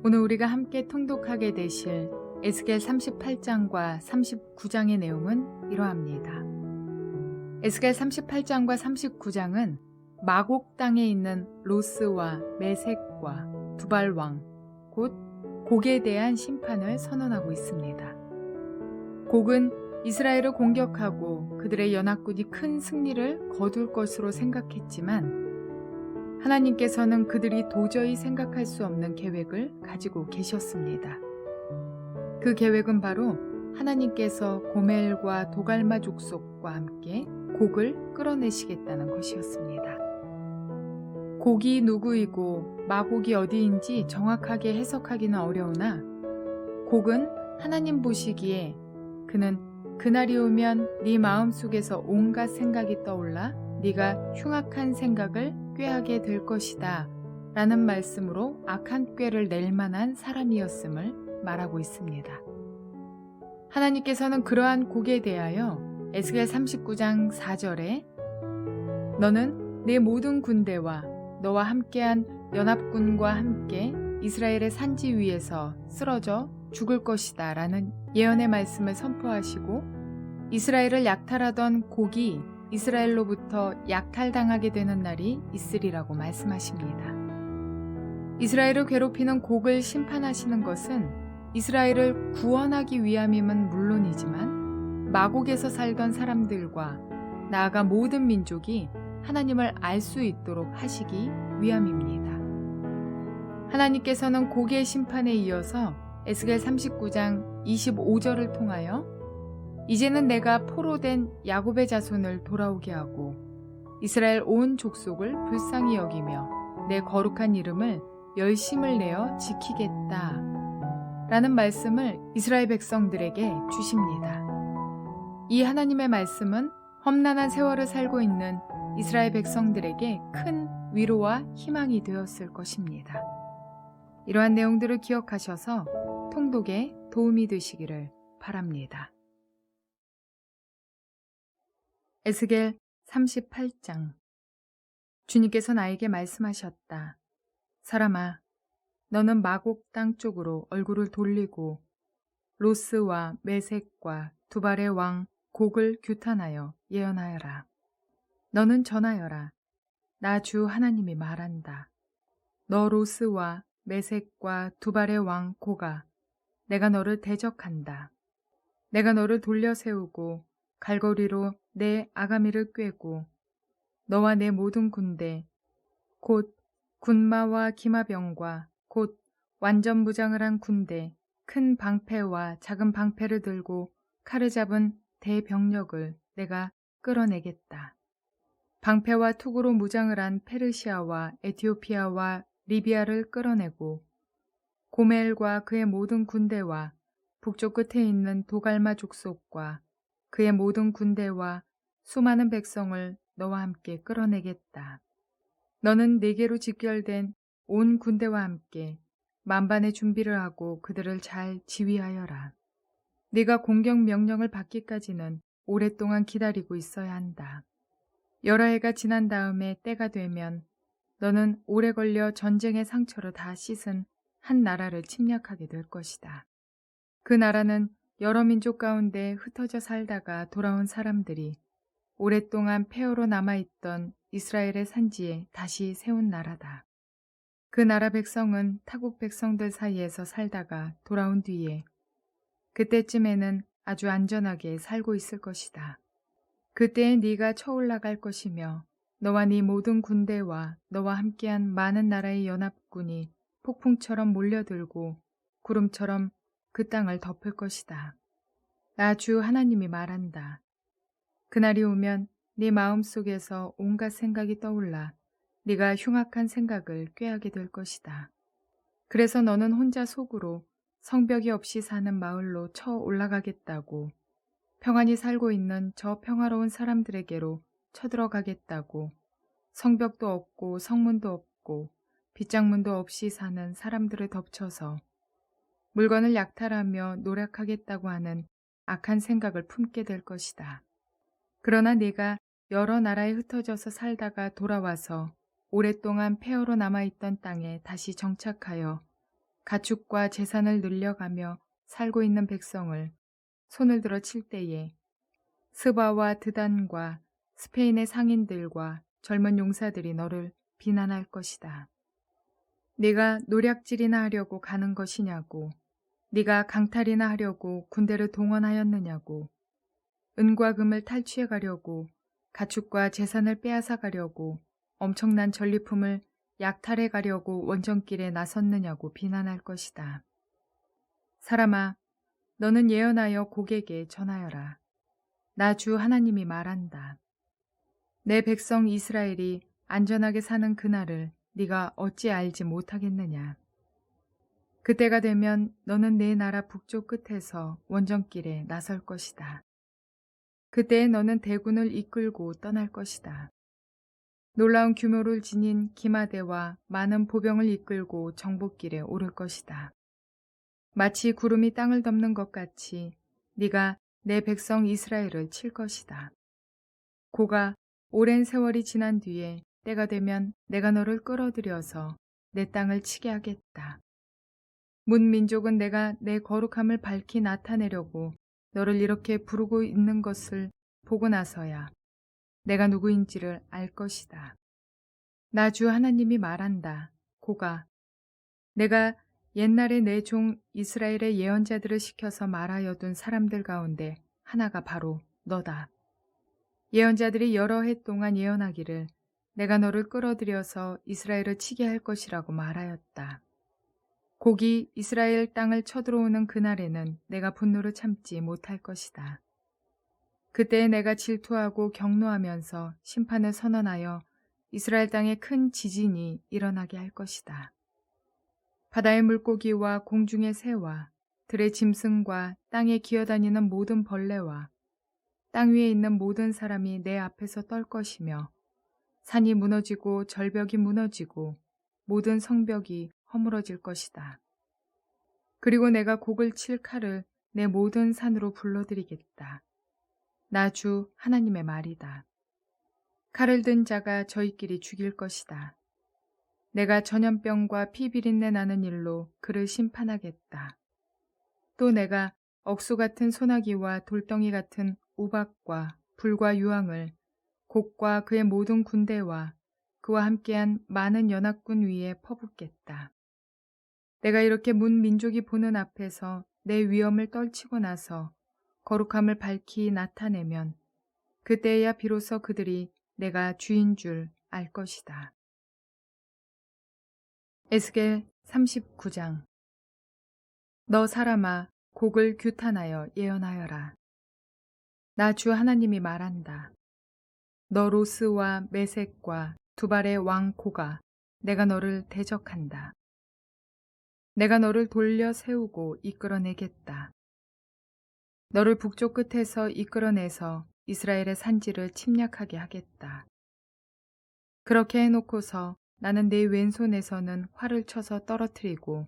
오늘 우리가 함께 통독하게 되실 에스겔 38장과 39장의 내용은 이러합니다. 에스겔 38장과 39장은 마곡 땅에 있는 로스와 메섹과 두발 왕, 곧 곡에 대한 심판을 선언하고 있습니다. 곡은 이스라엘을 공격하고 그들의 연합군이 큰 승리를 거둘 것으로 생각했지만 하나님께서는 그들이 도저히 생각할 수 없는 계획을 가지고 계셨습니다. 그 계획은 바로 하나님께서 고멜과 도갈마 족속과 함께 곡을 끌어내시겠다는 것이었습니다. 곡이 누구이고 마곡이 어디인지 정확하게 해석하기는 어려우나 곡은 하나님 보시기에 그는 그날이 오면 네 마음속에서 온갖 생각이 떠올라 네가 흉악한 생각을 꾀하게 될 것이다 라는 말씀으로 악한 꾀를 낼 만한 사람이었음을 말하고 있습니다. 하나님께서는 그러한 곡에 대하여 에스겔 39장 4절에 너는 내 모든 군대와 너와 함께한 연합군과 함께 이스라엘의 산지 위에서 쓰러져 죽을 것이다 라는 예언의 말씀을 선포하시고 이스라엘을 약탈하던 곡이 이스라엘로부터 약탈당하게 되는 날이 있으리라고 말씀하십니다. 이스라엘을 괴롭히는 곡을 심판하시는 것은 이스라엘을 구원하기 위함임은 물론이지만 마곡에서 살던 사람들과 나아가 모든 민족이 하나님을 알 수 있도록 하시기 위함입니다. 하나님께서는 곡의 심판에 이어서 에스겔 39장 25절을 통하여 이제는 내가 포로된 야곱의 자손을 돌아오게 하고 이스라엘 온 족속을 불쌍히 여기며 내 거룩한 이름을 열심을 내어 지키겠다 라는 말씀을 이스라엘 백성들에게 주십니다. 이 하나님의 말씀은 험난한 세월을 살고 있는 이스라엘 백성들에게 큰 위로와 희망이 되었을 것입니다. 이러한 내용들을 기억하셔서 통독에 도움이 되시기를 바랍니다. 에스겔 38장. 주님께서 나에게 말씀하셨다. 사람아, 너는 마곡 땅 쪽으로 얼굴을 돌리고 로스와 메섹과 두발의 왕 곡을 규탄하여 예언하여라. 너는 전하여라. 나 주 하나님이 말한다. 너 로스와 메섹과 두발의 왕 고가 내가 너를 대적한다. 내가 너를 돌려 세우고 갈고리로 내 아가미를 꿰고 너와 내 모든 군대 곧 군마와 기마병과 곧 완전 무장을 한 군대 큰 방패와 작은 방패를 들고 칼을 잡은 대병력을 내가 끌어내겠다. 방패와 투구로 무장을 한 페르시아와 에티오피아와 리비아를 끌어내고 고멜과 그의 모든 군대와 북쪽 끝에 있는 도갈마 족속과 그의 모든 군대와 수많은 백성을 너와 함께 끌어내겠다. 너는 네게로 직결된 온 군대와 함께 만반의 준비를 하고 그들을 잘 지휘하여라. 네가 공격 명령을 받기까지는 오랫동안 기다리고 있어야 한다. 여러 해가 지난 다음에 때가 되면 너는 오래 걸려 전쟁의 상처로 다 씻은 한 나라를 침략하게 될 것이다. 그 나라는 여러 민족 가운데 흩어져 살다가 돌아온 사람들이 오랫동안 폐허로 남아있던 이스라엘의 산지에 다시 세운 나라다. 그 나라 백성은 타국 백성들 사이에서 살다가 돌아온 뒤에 그때쯤에는 아주 안전하게 살고 있을 것이다. 그때에 네가 쳐올라갈 것이며 너와 네 모든 군대와 너와 함께한 많은 나라의 연합군이 폭풍처럼 몰려들고 구름처럼 그 땅을 덮을 것이다. 나 주 하나님이 말한다. 그날이 오면 네 마음속에서 온갖 생각이 떠올라 네가 흉악한 생각을 꾀하게 될 것이다. 그래서 너는 혼자 속으로 성벽이 없이 사는 마을로 쳐 올라가겠다고 평안히 살고 있는 저 평화로운 사람들에게로 쳐들어가겠다고 성벽도 없고 성문도 없고 빗장문도 없이 사는 사람들을 덮쳐서 물건을 약탈하며 노력하겠다고 하는 악한 생각을 품게 될 것이다. 그러나 네가 여러 나라에 흩어져서 살다가 돌아와서 오랫동안 폐허로 남아있던 땅에 다시 정착하여 가축과 재산을 늘려가며 살고 있는 백성을 손을 들어 칠 때에 스바와 드단과 스페인의 상인들과 젊은 용사들이 너를 비난할 것이다. 네가 노략질이나 하려고 가는 것이냐고, 네가 강탈이나 하려고 군대를 동원하였느냐고, 은과 금을 탈취해 가려고 가축과 재산을 빼앗아 가려고 엄청난 전리품을 약탈해 가려고 원정길에 나섰느냐고 비난할 것이다. 사람아, 너는 예언하여 곡에게 전하여라. 나 주 하나님이 말한다. 내 백성 이스라엘이 안전하게 사는 그날을 네가 어찌 알지 못하겠느냐. 그때가 되면 너는 내 나라 북쪽 끝에서 원정길에 나설 것이다. 그때에 너는 대군을 이끌고 떠날 것이다. 놀라운 규모를 지닌 기마대와 많은 보병을 이끌고 정복길에 오를 것이다. 마치 구름이 땅을 덮는 것 같이 네가 내 백성 이스라엘을 칠 것이다. 고가 오랜 세월이 지난 뒤에 때가 되면 내가 너를 끌어들여서 내 땅을 치게 하겠다. 문 민족은 내가 내 거룩함을 밝히 나타내려고 너를 이렇게 부르고 있는 것을 보고 나서야 내가 누구인지를 알 것이다. 나 주 하나님이 말한다. 고가 내가 옛날에 내 종 이스라엘의 예언자들을 시켜서 말하여 둔 사람들 가운데 하나가 바로 너다. 예언자들이 여러 해 동안 예언하기를 내가 너를 끌어들여서 이스라엘을 치게 할 것이라고 말하였다. 곡이 이스라엘 땅을 쳐들어오는 그날에는 내가 분노를 참지 못할 것이다. 그때에 내가 질투하고 격노하면서 심판을 선언하여 이스라엘 땅에 큰 지진이 일어나게 할 것이다. 바다의 물고기와 공중의 새와 들의 짐승과 땅에 기어다니는 모든 벌레와 땅 위에 있는 모든 사람이 내 앞에서 떨 것이며 산이 무너지고 절벽이 무너지고 모든 성벽이 허물어질 것이다. 그리고 내가 곡을 칠 칼을 내 모든 산으로 불러들이겠다. 나 주 하나님의 말이다. 칼을 든 자가 저희끼리 죽일 것이다. 내가 전염병과 피 비린내 나는 일로 그를 심판하겠다. 또 내가 억수 같은 소나기와 돌덩이 같은 우박과 불과 유황을 곡과 그의 모든 군대와 그와 함께한 많은 연합군 위에 퍼붓겠다. 내가 이렇게 문 민족이 보는 앞에서 내 위엄을 떨치고 나서 거룩함을 밝히 나타내면 그때야 비로소 그들이 내가 주인 줄 알 것이다. 에스겔 39장. 너 사람아, 곡을 규탄하여 예언하여라. 나 주 하나님이 말한다. 너 로스와 메색과 두발의 왕 고가 내가 너를 대적한다. 내가 너를 돌려 세우고 이끌어내겠다. 너를 북쪽 끝에서 이끌어내서 이스라엘의 산지를 침략하게 하겠다. 그렇게 해놓고서 나는 네 왼손에서는 활을 쳐서 떨어뜨리고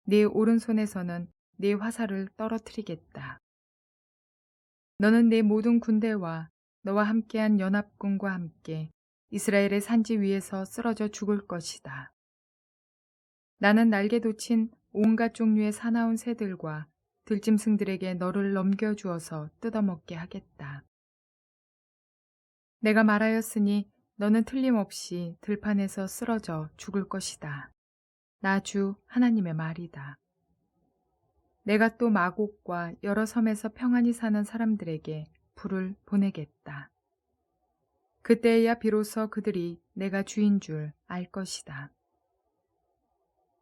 네 오른손에서는 네 화살을 떨어뜨리겠다. 너는 내 모든 군대와 너와 함께한 연합군과 함께 이스라엘의 산지 위에서 쓰러져 죽을 것이다. 나는 날개 돋친 온갖 종류의 사나운 새들과 들짐승들에게 너를 넘겨주어서 뜯어먹게 하겠다. 내가 말하였으니 너는 틀림없이 들판에서 쓰러져 죽을 것이다. 나 주 하나님의 말이다. 내가 또 마곡과 여러 섬에서 평안히 사는 사람들에게 불을 보내겠다. 그때야 비로소 그들이 내가 주인 줄 알 것이다.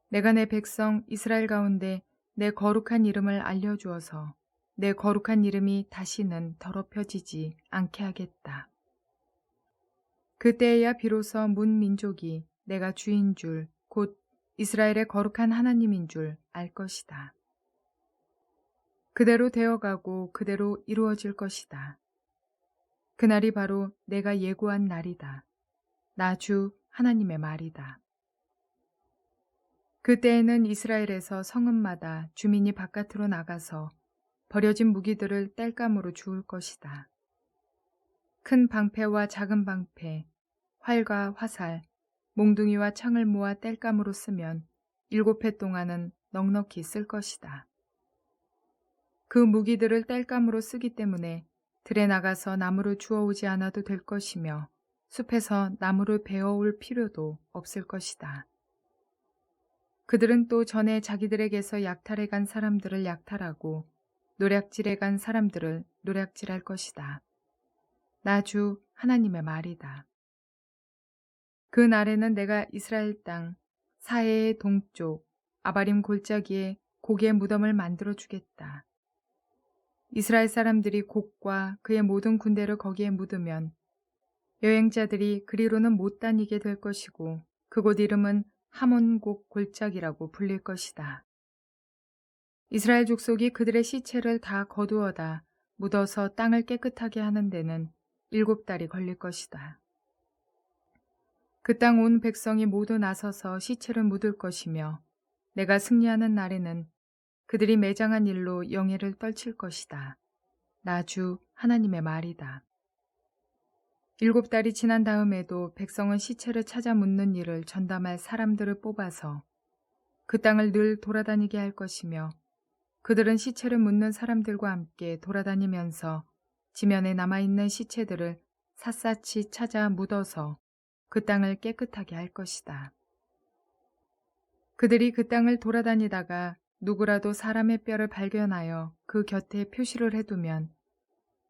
내가 내 백성 이스라엘 가운데 내 거룩한 이름을 알려주어서 내 거룩한 이름이 다시는 더럽혀지지 않게 하겠다. 그때야 비로소 문 민족이 내가 주인 줄, 곧 이스라엘의 거룩한 하나님인 줄 알 것이다. 그대로 되어가고 그대로 이루어질 것이다. 그날이 바로 내가 예고한 날이다. 나 주 하나님의 말이다. 그때에는 이스라엘에서 성읍마다 주민이 바깥으로 나가서 버려진 무기들을 땔감으로 주울 것이다. 큰 방패와 작은 방패, 활과 화살, 몽둥이와 창을 모아 땔감으로 쓰면 7해 동안은 넉넉히 쓸 것이다. 그 무기들을 땔감으로 쓰기 때문에 들에 나가서 나무를 주워오지 않아도 될 것이며 숲에서 나무를 베어올 필요도 없을 것이다. 그들은 또 전에 자기들에게서 약탈해 간 사람들을 약탈하고 노략질해 간 사람들을 노략질할 것이다. 나 주 하나님의 말이다. 그 날에는 내가 이스라엘 땅 사해의 동쪽 아바림 골짜기에 고기의 무덤을 만들어 주겠다. 이스라엘 사람들이 곡과 그의 모든 군대를 거기에 묻으면 여행자들이 그리로는 못 다니게 될 것이고 그곳 이름은 하몬곡 골짜기라고 불릴 것이다. 이스라엘 족속이 그들의 시체를 다 거두어다 묻어서 땅을 깨끗하게 하는 데는 7달이 걸릴 것이다. 그 땅 온 백성이 모두 나서서 시체를 묻을 것이며 내가 승리하는 날에는 그들이 매장한 일로 영예를 떨칠 것이다. 나 주 하나님의 말이다. 7달이 지난 다음에도 백성은 시체를 찾아 묻는 일을 전담할 사람들을 뽑아서 그 땅을 늘 돌아다니게 할 것이며 그들은 시체를 묻는 사람들과 함께 돌아다니면서 지면에 남아있는 시체들을 샅샅이 찾아 묻어서 그 땅을 깨끗하게 할 것이다. 그들이 그 땅을 돌아다니다가 누구라도 사람의 뼈를 발견하여 그 곁에 표시를 해두면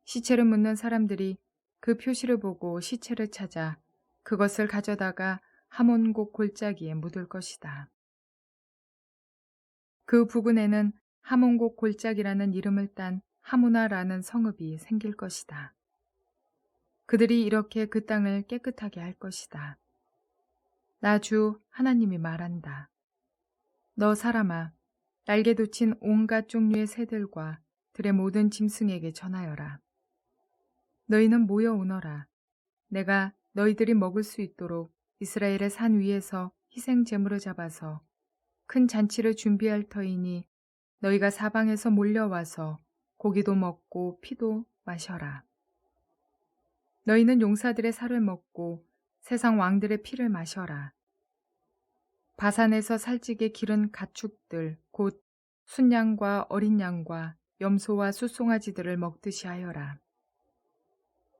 시체를 묻는 사람들이 그 표시를 보고 시체를 찾아 그것을 가져다가 하몬곡 골짜기에 묻을 것이다. 그 부근에는 하몬곡 골짜기라는 이름을 딴 하무나라는 성읍이 생길 것이다. 그들이 이렇게 그 땅을 깨끗하게 할 것이다. 나 주 하나님이 말한다. 너 사람아, 날개 돋친 온갖 종류의 새들과 들의 모든 짐승에게 전하여라. 너희는 모여오너라. 내가 너희들이 먹을 수 있도록 이스라엘의 산 위에서 희생 제물을 잡아서 큰 잔치를 준비할 터이니 너희가 사방에서 몰려와서 고기도 먹고 피도 마셔라. 너희는 용사들의 살을 먹고 세상 왕들의 피를 마셔라. 바산에서 살찌게 기른 가축들 곧 순양과 어린 양과 염소와 숫송아지들을 먹듯이 하여라.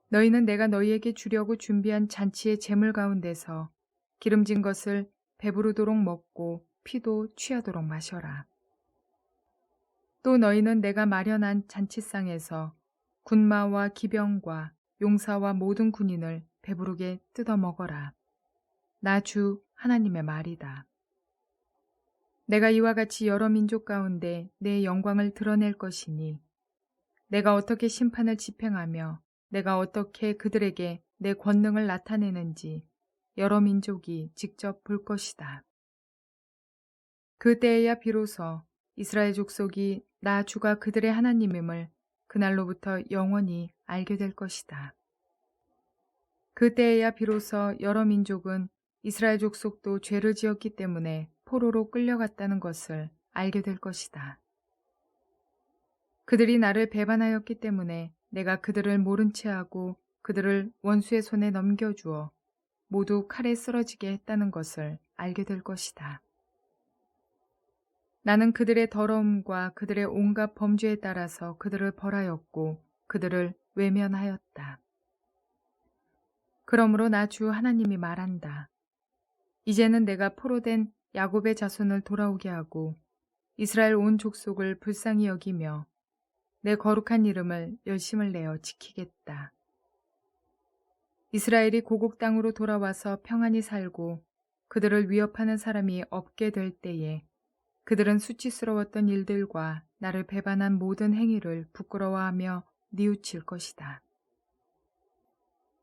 너희는 내가 너희에게 주려고 준비한 잔치의 제물 가운데서 기름진 것을 배부르도록 먹고 피도 취하도록 마셔라. 또 너희는 내가 마련한 잔치상에서 군마와 기병과 용사와 모든 군인을 배부르게 뜯어 먹어라. 나 주 하나님의 말이다. 내가 이와 같이 여러 민족 가운데 내 영광을 드러낼 것이니 내가 어떻게 심판을 집행하며 내가 어떻게 그들에게 내 권능을 나타내는지 여러 민족이 직접 볼 것이다. 그때에야 비로소 이스라엘 족속이 나 주가 그들의 하나님임을 그날로부터 영원히 알게 될 것이다. 그때에야 비로소 여러 민족은 이스라엘 족속도 죄를 지었기 때문에 포로로 끌려갔다는 것을 알게 될 것이다. 그들이 나를 배반하였기 때문에 내가 그들을 모른 채 하고 그들을 원수의 손에 넘겨주어 모두 칼에 쓰러지게 했다는 것을 알게 될 것이다. 나는 그들의 더러움과 그들의 온갖 범죄에 따라서 그들을 벌하였고 그들을 외면하였다. 그러므로 나 주 하나님이 말한다. 이제는 내가 포로된 야곱의 자손을 돌아오게 하고 이스라엘 온 족속을 불쌍히 여기며 내 거룩한 이름을 열심을 내어 지키겠다. 이스라엘이 고국 땅으로 돌아와서 평안히 살고 그들을 위협하는 사람이 없게 될 때에 그들은 수치스러웠던 일들과 나를 배반한 모든 행위를 부끄러워하며 뉘우칠 것이다.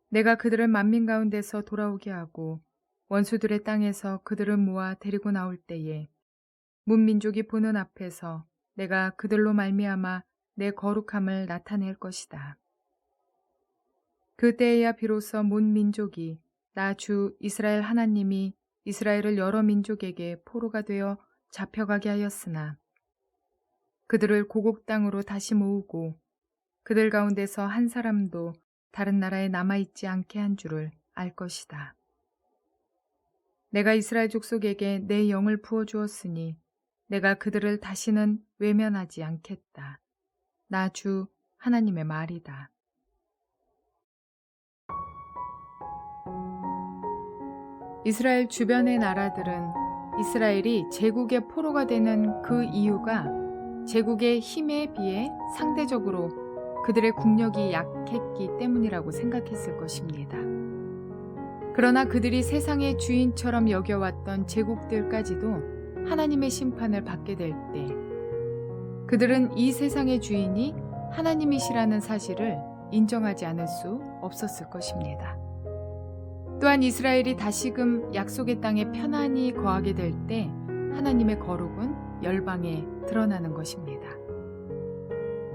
내가 그들을 만민 가운데서 돌아오게 하고 원수들의 땅에서 그들을 모아 데리고 나올 때에 문민족이 보는 앞에서 내가 그들로 말미암아 내 거룩함을 나타낼 것이다. 그때에야 비로소 문민족이 나 주 이스라엘 하나님이 이스라엘을 여러 민족에게 포로가 되어 잡혀가게 하였으나 그들을 고국 땅으로 다시 모으고 그들 가운데서 한 사람도 다른 나라에 남아있지 않게 한 줄을 알 것이다. 내가 이스라엘 족속에게 내 영을 부어주었으니 내가 그들을 다시는 외면하지 않겠다. 나 주 하나님의 말이다. 이스라엘 주변의 나라들은 이스라엘이 제국의 포로가 되는 그 이유가 제국의 힘에 비해 상대적으로 그들의 국력이 약했기 때문이라고 생각했을 것입니다. 그러나 그들이 세상의 주인처럼 여겨왔던 제국들까지도 하나님의 심판을 받게 될 때 그들은 이 세상의 주인이 하나님이시라는 사실을 인정하지 않을 수 없었을 것입니다. 또한 이스라엘이 다시금 약속의 땅에 편안히 거하게 될 때 하나님의 거룩은 열방에 드러나는 것입니다.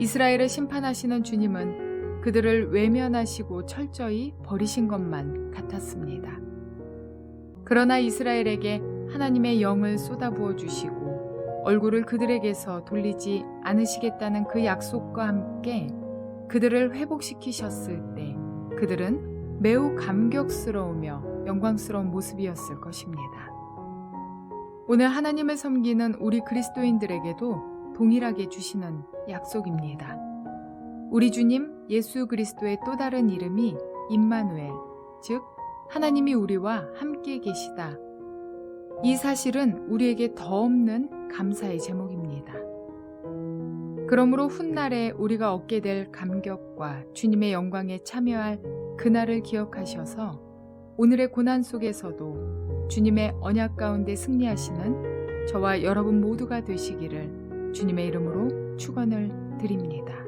이스라엘을 심판하시는 주님은 그들을 외면하시고 철저히 버리신 것만 같았습니다. 그러나 이스라엘에게 하나님의 영을 쏟아부어 주시고 얼굴을 그들에게서 돌리지 않으시겠다는 그 약속과 함께 그들을 회복시키셨을 때 그들은 매우 감격스러우며 영광스러운 모습이었을 것입니다. 오늘 하나님을 섬기는 우리 그리스도인들에게도 동일하게 주시는 약속입니다. 우리 주님 예수 그리스도의 또 다른 이름이 임마누엘, 즉 하나님이 우리와 함께 계시다. 이 사실은 우리에게 더 없는 감사의 제목입니다. 그러므로 훗날에 우리가 얻게 될 감격과 주님의 영광에 참여할 그날을 기억하셔서 오늘의 고난 속에서도 주님의 언약 가운데 승리하시는 저와 여러분 모두가 되시기를 주님의 이름으로 축원을 드립니다.